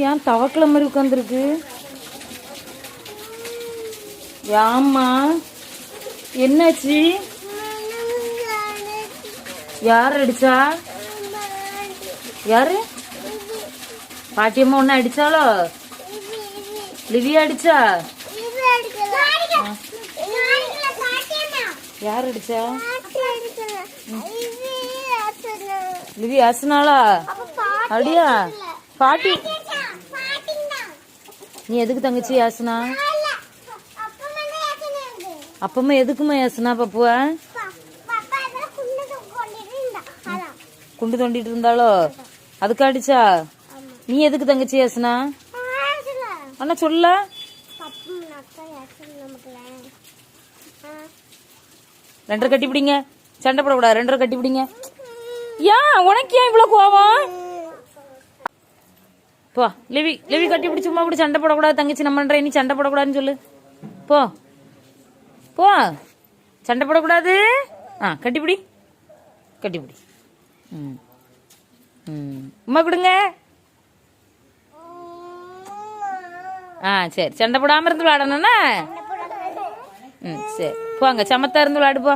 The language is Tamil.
ஏன் தவக்கல மாதிரி உட்காந்துருக்கு? ஏம்மா என்னாச்சு? யார் அடிச்சா? யாரு? பாட்டியம்மா ஒன்னு அடிச்சாலோ? லிவியா அடிச்சா? யார் அடிச்சா? லிவி அசனாலா? அப்படியா? பாட்டி நீ எதுக்கு தங்கச்சி யாசனா? அப்பமா எதுக்குமா யாசனா பாப்புவ? குண்டு தோண்டிட்டு இருந்தாலோ அதுக்கு அடிச்சா? நீ எதுக்கு தங்கச்சி யாசனா? அண்ணா சொல்ல. ரெண்டரை கட்டி பிடிங்க, சண்டை போடக்கூடாது. ரெண்டரை கட்டி பிடிங்க. ஏன் உனக்கு ஏன் இவ்வளவு கோவம்? போ லிவி, லிவி கட்டி பிடி. சும்மா கூட சண்டை போடக்கூடாது தங்கச்சி. நம்மன்ற நீ சண்டை போடக்கூடாதுன்னு சொல்லு. போ போ, சண்டை போடக்கூடாது. கட்டிப்பிடி, கட்டிப்பிடி. உமா கொடுங்க. சரி, சண்டை போடாம இருந்து விளையாடணும்னா சரி போங்க. சமத்தா இருந்து விளையாடு போ.